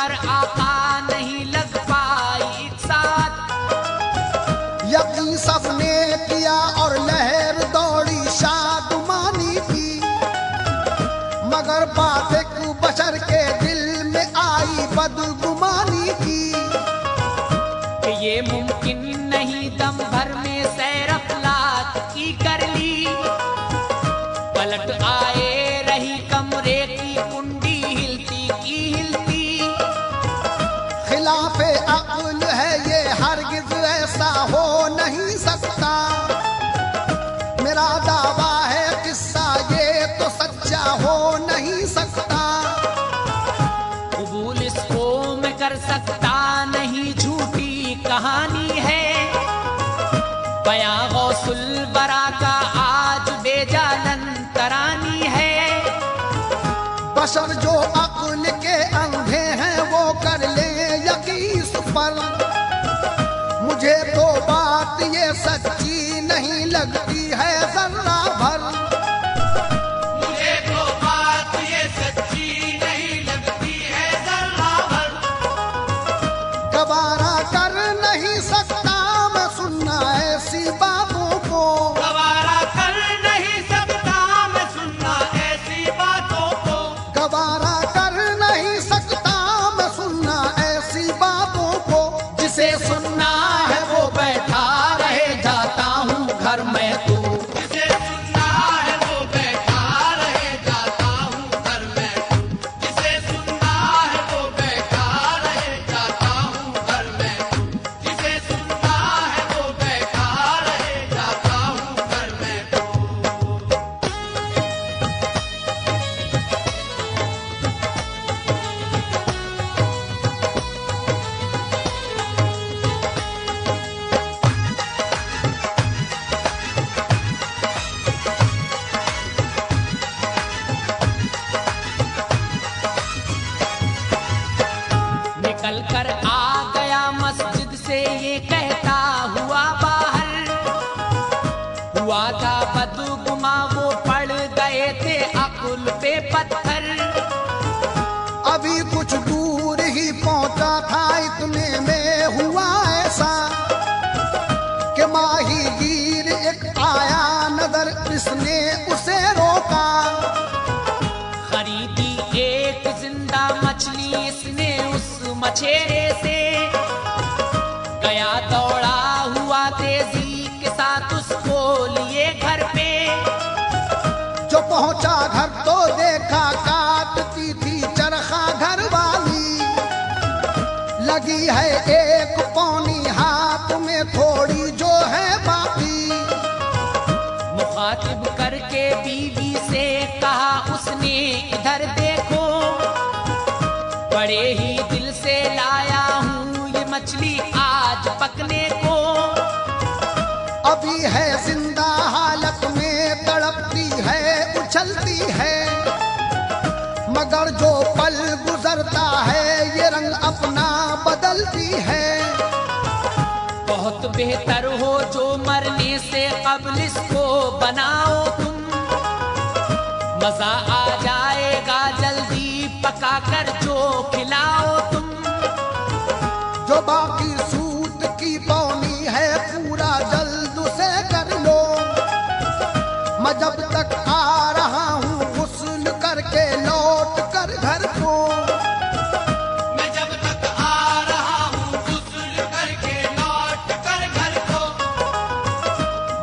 पर आका नहीं लग पाई एक साथ। यकीन सबने किया और लहर दौड़ी शादमानी की, मगर बात एक बशर के दिल में आई बदगुमानी की। कि ये मुमकिन नहीं दम भर में सैर अफलाक की कर ली, पलट आए रही कमरे की कुंडी हिलती की हिलती। खिलाफे अक्ल है ये, हरगिज ऐसा हो नहीं सकता। मेरा दावा है किस्सा ये तो सच्चा हो नहीं सकता। कबूल इसको मैं कर सकता नहीं, झूठी कहानी है। बयां गौसुल बरा का आज बेजालन तरानी है। बशर जो अक्ल के अंधे हैं वो कर ले यकीन पर। मुझे तो बात ये सच्ची नहीं लगती है जर्रा भर। मुझे तो बात ये सच्ची नहीं लगती है जरा भर। गवारा कर नहीं सकता मैं सुनना ऐसी बातों को। गवारा कर नहीं सकता मैं सुनना ऐसी बातों को। गवारा कर नहीं सकता मैं सुनना ऐसी बातों को। जिसे सुनना है वो बैठा रहे, जाता हूँ घर में तू। जिसे सुनना है वो बैठा रहे, जाता हूँ घर में तू। जिसे सुनना है वो बैठा रहे, जाता हूँ घर में तू। जिसे सुनना है वो बैठा रहे, जाता हूँ घर में तू। निकल कर आ गया मस्जिद से ये कहता हुआ बाहर। हुआ था बदगुमा वो पड़ गए थे अकुल पे पत्थर। अभी कुछ दूर ही पहुंचा था, इतने में हुआ ऐसा कि माही गिर एक आया नजर, इसने उसे रोका। खरीदी एक जिंदा मछली इसने उस मछेरे से। गया दौड़ा हुआ तेजी के साथ उसको लिए घर पे। जो पहुंचा घर तो देखा काटती थी चरखा घर वाली। लगी है एक पौनी हाथ में, थोड़ी जो है बाकी। मुखातिब करके बीवी से कहा उसने इधर देखो। बड़े ही दिल से लाया हूँ ये मछली आज पकने को। अभी है जिंदा हालत में, तड़पती है उछलती है। मगर जो पल गुजरता है ये रंग अपना बदलती है। बहुत बेहतर हो जो मरने से कब्ल इसको बनाओ तुम। मजा आ जाएगा जल्दी पका कर जो खिलाओ तुम। जो बाकी सूत की पौनी है पूरा जल्द से कर लो। मैं जब तक आ रहा हूँ गुस्ल करके लौट कर घर को। मैं जब तक आ रहा हूँ गुस्ल करके लौट कर घर को।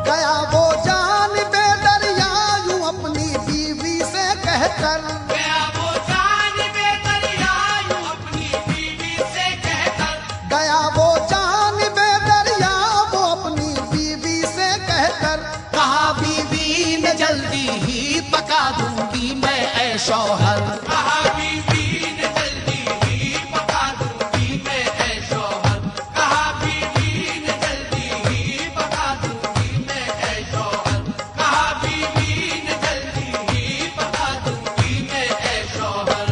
गया वो जान बेदरिया यूं अपनी बीवी से कहकर। गया वो जान बेदरिया यूं अपनी बीवी से कहकर। गया वो जान बेदरिया वो अपनी बीवी से कहकर। कहा बीवी ने जल्दी ही पका दूंगी मैं ऐ शौहर। कहा बीवी ने जल्दी ही पका दूंगी मैं ऐ शौहर। कहा बीवी ने जल्दी ही पका दूंगी मैं ऐ शौहर। कहा बीवी ने जल्दी ही पका दूंगी मैं ऐ शौहर।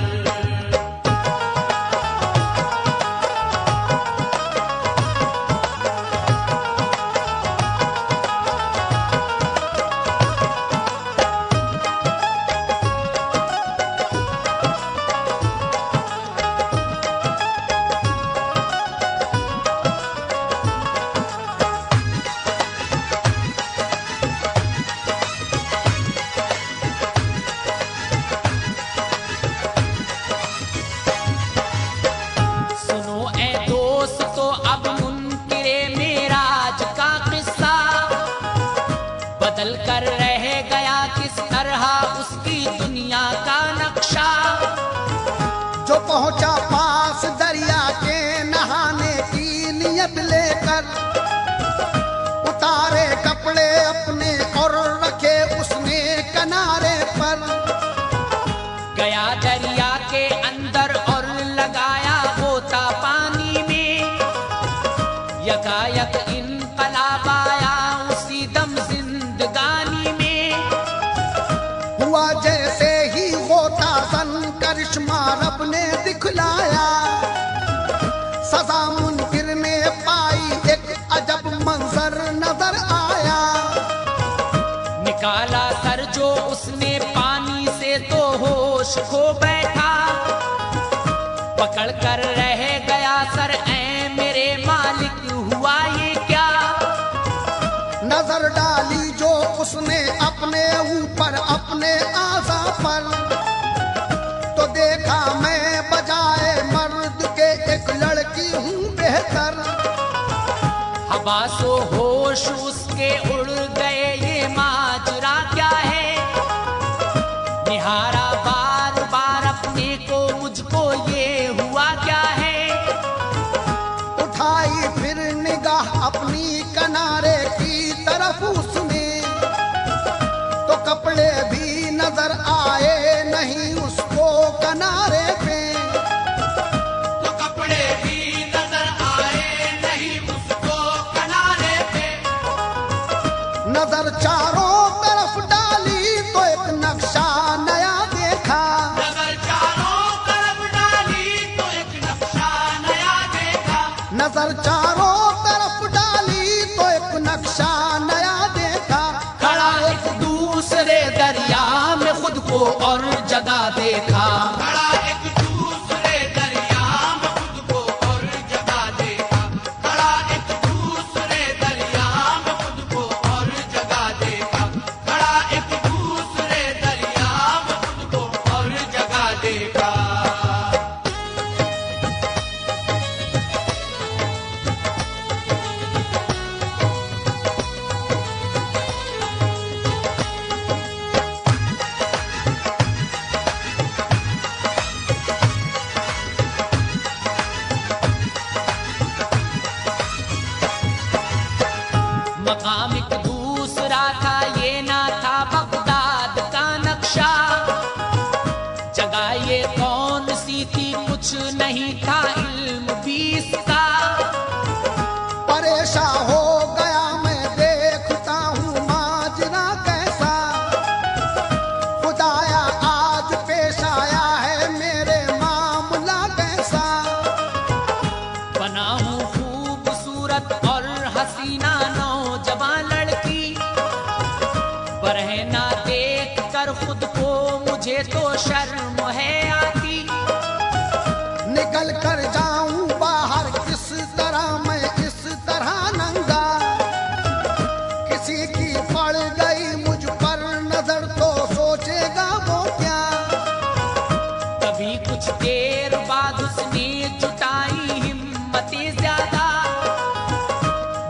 गया दरिया के अंदर और लगाया गोता पानी में, यकायक इनकलाब आया उसी दम जिंदगानी में। हुआ जैसे ही होता सन करिश्मा रब ने दिखलाया, सजा मुनकिर ने पाई एक अजब मंजर नजर आया। निकाला सर जो उसने पानी से तो होश खो बैठा, पकड़ कर रह गया सर ऐ मेरे मालिक हुआ ये क्या। नजर डाली जो उसने अपने ऊपर अपने आज़ा पर, तो देखा मैं बजाए मर्द के एक लड़की हूँ बेहतर। हवासो होश उसके उड़ गए ये माजरा क्या है, निहारा बार बार अपने को मुझको ये हुआ क्या है। उठाई फिर निगाह अपनी किनारे की तरफ उसने, तो कपड़े भी नजर आए नहीं उसको किनारे पे। तो कपड़े भी नजर आए नहीं उसको किनारे पे। नजर चारों तरफ डाली तो एक नक्शा नया देखा। नजर चारों तरफ डाली तो एक नक्शा नया देखा। नजर चारों तरफ डाली तो एक नक्शा नया देखा। खड़ा एक दूसरे दरिया में खुद को और जगह देखा। खड़ा एक दूसरे दरिया में खुद को और जगह देखा। खड़ा एक दूसरे दरिया में खुद को और जगह देखा। खड़ा एक दूसरे दरिया में खुद को और जगह देखा। मकाम एक दूसरा था ये ना था बगदाद का नक्शा, जगह ये कौन सी थी कुछ नहीं था इल्म भी इसका। परेशान हो गया मैं देखता हूँ माजरा कैसा, खुदाया आज पेश आया है मेरे मामला कैसा। बना हूँ खूबसूरत और हसीना नौजवान लड़की, बरहना देख कर खुद को मुझे तो शर्म है आती। निकल कर जाऊं बाहर किस तरह मैं इस तरह नंगा, किसी की पड़ गई मुझ पर नजर तो सोचेगा वो क्या। कभी कुछ देर बाद उसने जुटाई हिम्मतें ज्यादा,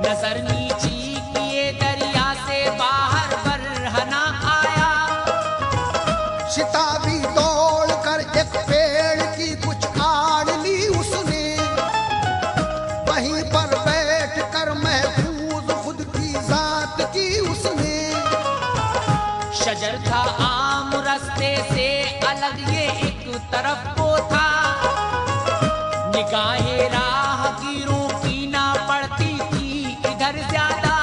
नजर नीची किए दरिया से बाहर बरहना आया। शिताबी दौड़ कर एक पेड़ की कुछ आड़ ली उसने, वहीं पर बैठ कर महफूज खुद की जात की उसने। शजर था आम रास्ते से अलग ये एक तरफ को था, निगाहें राहगीरों की ना पड़ती थी इधर ज्यादा।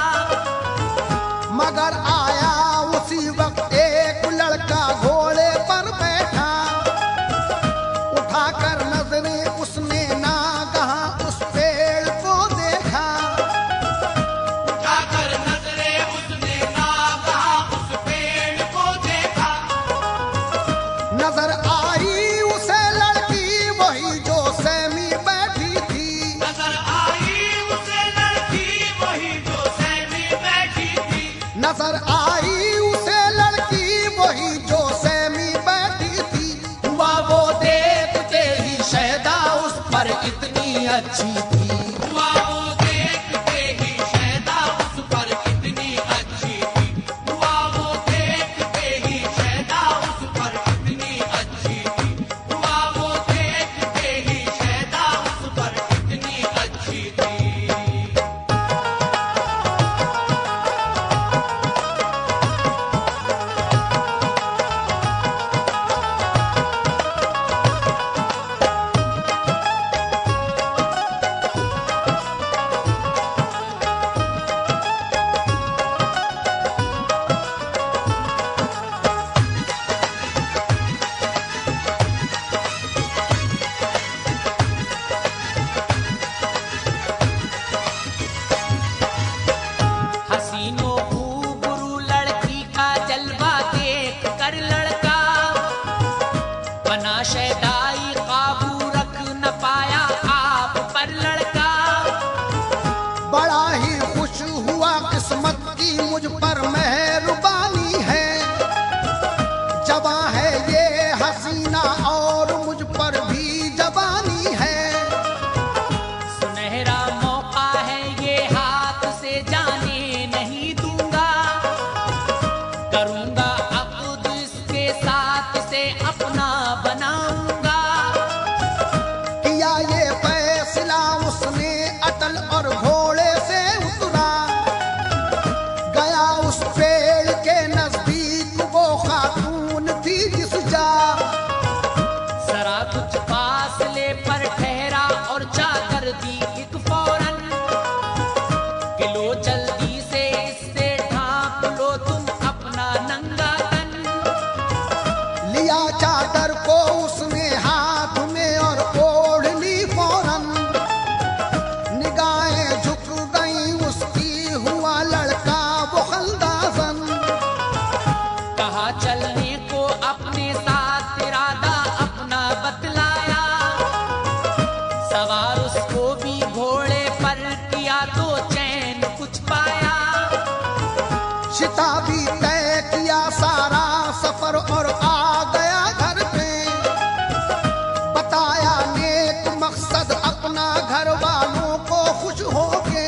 मगर आया उसी वक्त एक लड़का घोड़े पर बैठा, उठाकर नजरें उसने नागहां उस पेड़ को देखा। उठाकर नजरें उसने नागहां उस पेड़ को देखा। नजर आई उसे लड़की वही जो सहमी बैठी थी। नजर आई उसे लड़की वही जो सहमी बैठी थी। नजर आई उसे लड़की वही जो सहमी बैठी थी। हुआ वो देखते ही शहदा उस पर इतनी अच्छी थी। हुआ वो देखते ही शहदा उस पर कितनी अच्छी थी। हुआ वो देखते ही शहदा उस पर कितनी अच्छी थी। शहदाई काबू रख न पाया आप पर लड़का। बड़ा ही खुश हुआ किस्मत की मुझ पर मेहरबानी है, जवां है ये हसीना और मुझ पर भी जवानी है। सुनहरा मौका है ये हाथ से जाने नहीं दूंगा, करूंगा अक़द इसके साथ से अपना बनाऊंगा। किया ये फैसला उसने अटल और घोड़े से उतरा, गया उस पेड़ के नजदीक वो खातून थी जिस जा। जरा कुछ फासले पर ठहरा और चादर दी एक फौरन, कि लो जल्दी से इससे ढांप लो तुम अपना नंगा तन। लिया चादर को उसने हाथ में और ओढ़ ली फौरन, निगाहें झुक गई उसकी, हुआ लड़का वो खल्दासन। कहा चलने को अपने साथ इरादा अपना बतलाया, सवार उसको भी घोड़े पर किया तो चैन कुछ पाया। शिताबी तय किया सारा सफर और आ गया घर पे, बताया नेक मकसद अपना घर वालों को खुश होके।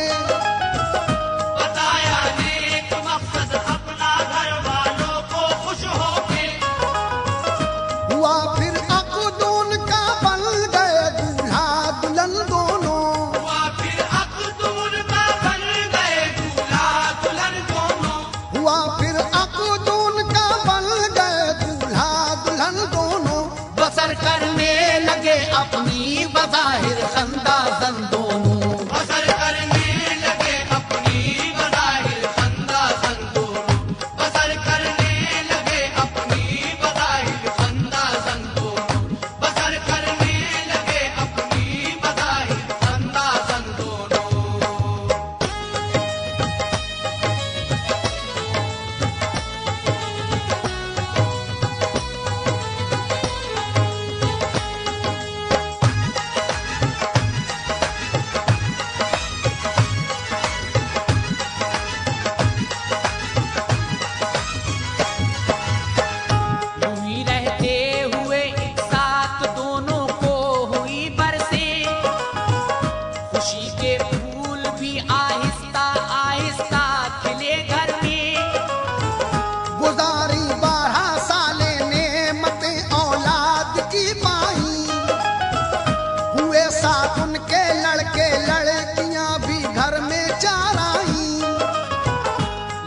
बताया नेक मकसद अपना घर वालों को खुश होके। हुआ फिर अक़दून का बन गए दूल्हा दुल्हन दोनों। हुआ फिर अक़दून का बन गए दूल्हा दुल्हन दोनों। हुआ फिर अक़दून का बन गए दूल्हा दुल्हन दोनों। बसर करने लगे अपनी बज़ाहिर खंदासन दोनों। बसर करने लगे अपनी बज़ाहिर खंदासन दोनों। बसर करने लगे अपनी बज़ाहिर खंदासन दोनों। बसर करने लगे अपनी बज़ाहिर खंदासन दोनों। यूं ही रहते हुए एक साथ दोनों को हुई बरसें, खुशी के फूल भी आहिस्ता आहिस्ता खिले घर में। गुजारी 12 साले नेमतें औलाद की पाई, हुए साथ उनके लड़के लड़कियां भी घर में 4 आई।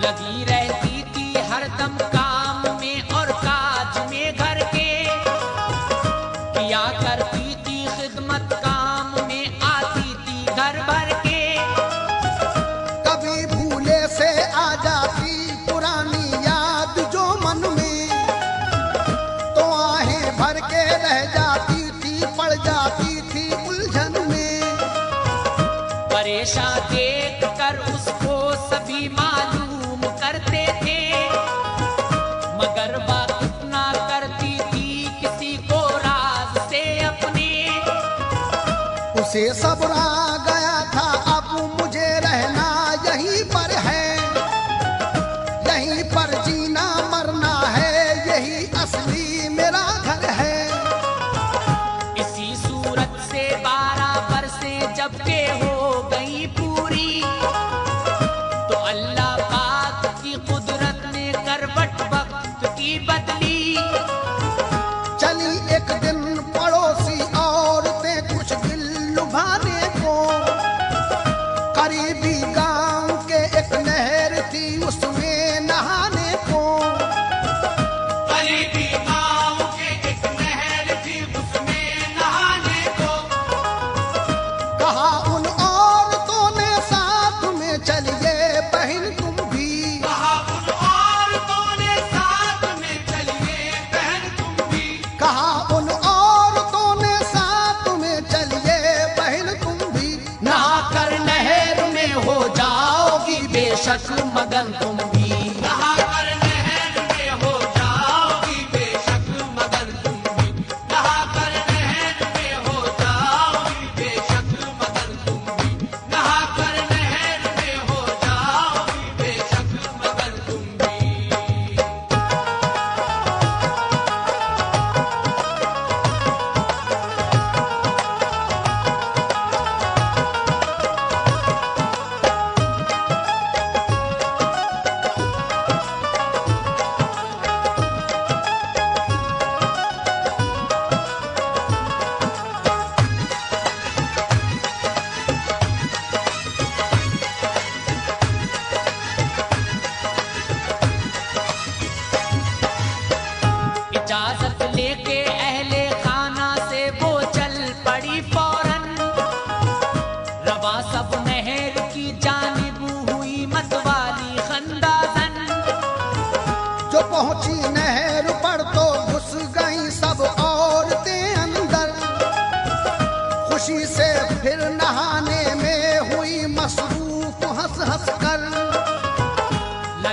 लगी रहती थी हरदम काम में और काज में घर के, किया करती थी खिदमत काम में आती थी घर भर के। कभी भूले से आ जाती पुरानी याद जो मन में, तो आहें भर के रह जाती थी, पड़ जाती थी उलझन में। परेशान देख कर उसको सभी मालूम करते थे, मगर बात ना करती थी किसी को राज से अपने। उसे सब्र आ गया था अब मुझे रहना यहीं पर है, यहीं पर जीना मरना है, यही असली मेरा घर है। इसी सूरत से 12 बरसें जब के हो गई पूरी, तो अल्लाह पाक की कुदरत ने करवट वक्त की बदली। चली एक दिन पड़ोसी औरतें कुछ दिल लुभाने को, करीबी गांव के एक नहर थी उसमें नहाने को। करीबी गांव के एक नहर थी उसमें नहाने को। कहा उन औरतों ने साथ में चलिए बहन तुम भी। कहा उन औरतों ने साथ में चलिए बहन तुम भी। कहा उन औरतों ने साथ में चलिए बहन तुम भी। नहा कर नहर में हो जाओगी बेशक मगन तुम भी। नहा कर नहर में हो जाओगी बेशक मगन तुम भी। नहा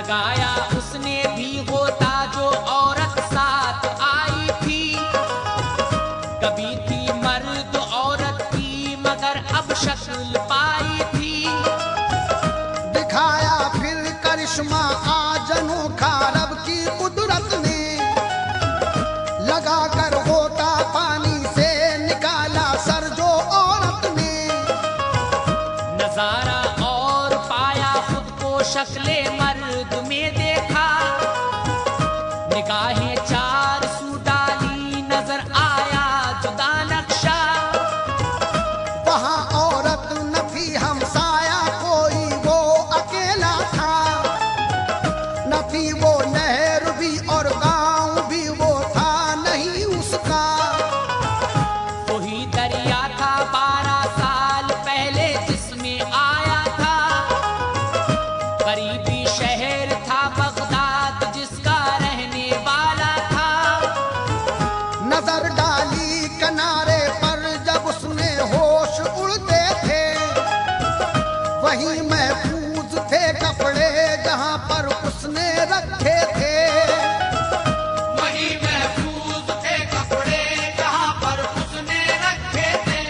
लगाया उसने भी होता जो औरत साथ आई थी। कभी थी मर्द औरत की मगर अब शक्ल पाई थी। दिखाया फिर करिश्मा आज अनोखा रब की कुदरत ने, लगा कर होता पानी से निकाला सर जो औरत ने। नजारा और पाया खुद को शक्ले मर्द में देखा। निगाहें चार सू डाली नजर आया जुदा नक्शा। वहाँ औरत न थी हमसाया कोई वो अकेला था, न थी वो नहर भी और गांव भी वो था नहीं उसका। वही दरिया था 12 साल पहले जिसमें आया था। करीबी शहर था बगदाद जिसका रहने वाला था। नजर डाली किनारे पर जब उसने होश उड़ते थे, वहीं महफूज थे कपड़े जहां पर उसने रखे थे। वही महफूज थे कपड़े जहां पर उसने रखे थे।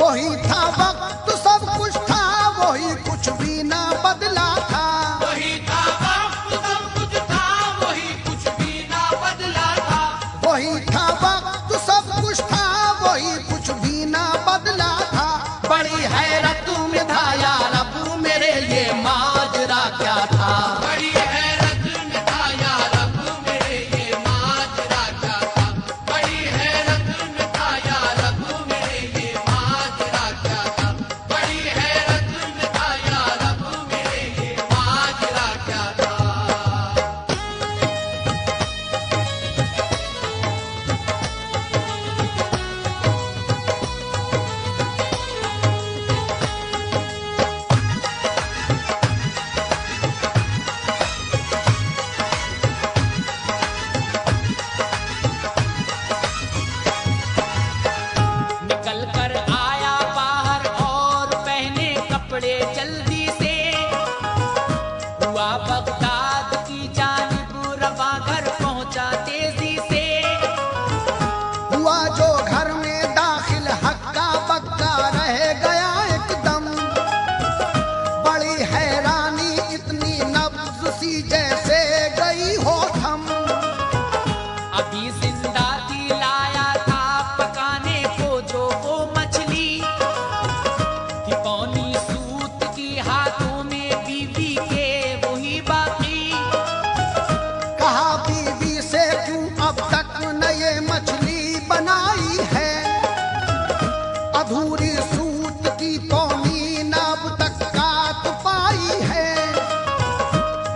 वही था वक्त सब कुछ था, वही कुछ भी ना बदला था। वही था वक्त सब कुछ था, वही कुछ भी ना बदला था। वही था वक्त सब कुछ था, वही कुछ भी ना बदला था। बड़ी हैरत में था या रब मेरे ये माजरा क्या था। बड़ी हैरत में था या रब मेरे ये माजरा क्या था। बड़ी हैरत में था या रब मेरे ये माजरा क्या था। बड़ी हैरत में था या रब मेरे ये माजरा क्या था। निकल कर आया बाहर और पहने कपड़े जल्दी से। हुआ बगदाद की जानिब रवा घर पहुंचा तेजी से। हुआ जो घर में दाखिल हक्का बक्का रह गया एकदम। बड़ी हैरानी इतनी नब्ज सी जैसे गई हो थम। अभी जिंदा दिलाया था पकाने को जो वो मछली कि पौनी सूत की हाथों में बीवी के वही बाकी। कहा बीवी से क्यों अब तक न ये मछली बनाई है। अधूरी सूत की पौनी न अब तक काट पाई है।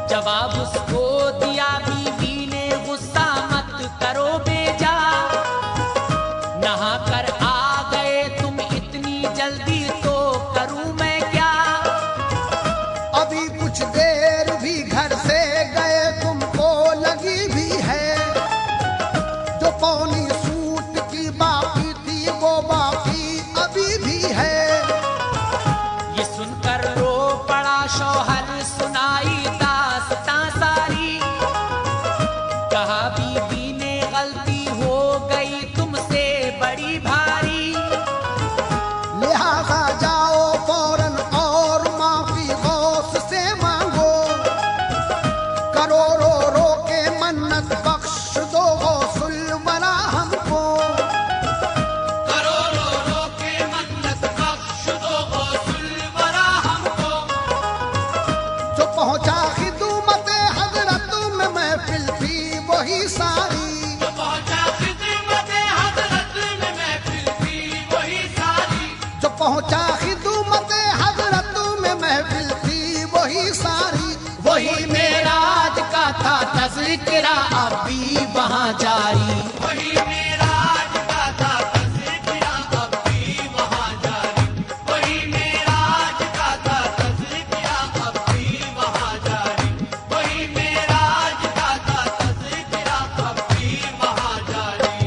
जवाब उसको दिया बीवी ने गुस्सा मत करो बेजा। नहा कर आ गए तुम इतनी जल्दी तो करूं मैं क्या। अभी कुछ देर भी घर से गए तुमको लगी भी है। जो पौनी सूत की बाकी थी वो बाकी अभी भी है। ये सुनकर रो पड़ा शौहर सुनाई दास्तां सारी। कहा बीवी ने गलती हो गई तुमसे बड़ी भारी। लिहाजा जाओ फौरन और माफी गौस से मांगो। करो रो रो के मन्नत बख्श दो गौसुल वरा हमको। करो रो रो के मन्नत बख्श दो गौसुल वरा हमको। जो पहुंचा खिदमत हजरत में महफिल थी वही सारी। जो पहुंचा खिदमत हजरत में महफिल थी वही सारी। जो पहुंचा खिदमत हजरत में महफिल थी वही सारी। वही मेराज का था तज़किरा अब भी वहाँ जारी। वही मेराज का था तज़किरा अब भी वहाँ जारी। वही मेराज का था तज़किरा अब भी वहाँ जारी। वही मेराज का था तज़किरा अब भी वहाँ जारी।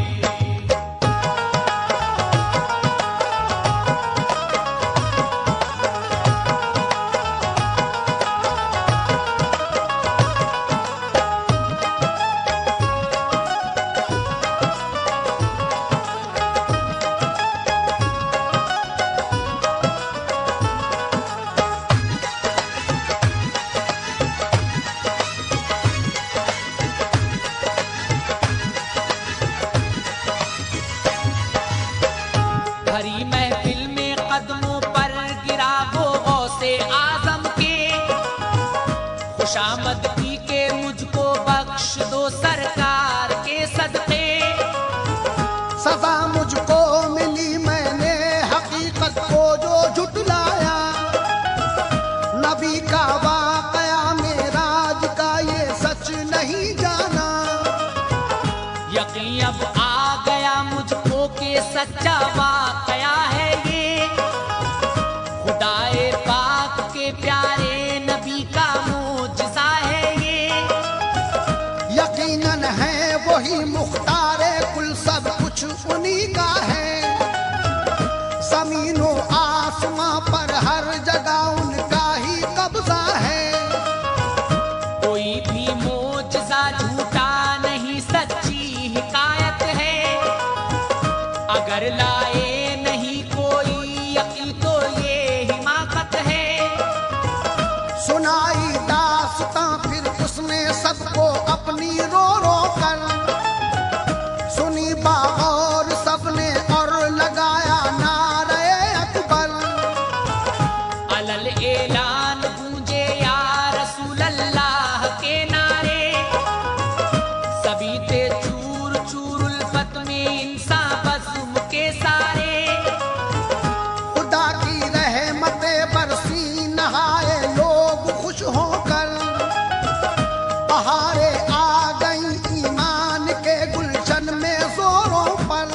यकीन अब आ गया मुझको के सच्चा वाकया है ये, खुदाए पाक के प्यारे नबी का मोजज़ा है ये। यकीनन है वही मुख्तारे कुल, सब कुछ उन्हीं का है। ज़मीनो आसमां पर हर जगह उनका ही कब्जा है। कोई भी मोजज़ा झूठा नहीं, सच्ची हिकायत है। अगर लाए नहीं कोई यकीन तो ये हिमाकत है। सुनाई दास्तां फिर उसने सबको अपनी रो रो कर, सुनी बागौर सबने और लगाया नारे अकबर। अलल ऐलान गूंजे या रसूल अल्लाह के नारे, सभी थे चूर चूर उल्फत में इंसान बज़ुम के सारे। खुदा की रहमतें बरसी नहाए लोग खुश होकर, बहारें आ गई ईमान के गुलशन में जोरों पर।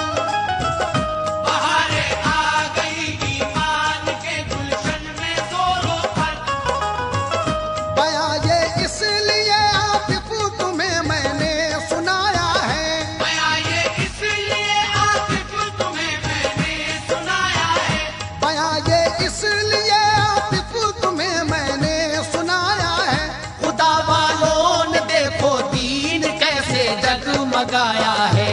बहारें आ गई ईमान के गुलशन में जोरों पर। बयां ये इसलिए आतिफ तुम्हें मैंने सुनाया है, बयां ये इसलिए आतिफ तुम्हें मैंने सुनाया है। बयां ये इसलिए आतिफ तुम्हें मैंने सुनाया है। खुदा वालों ने देखो दीन कैसे जगमगाया है।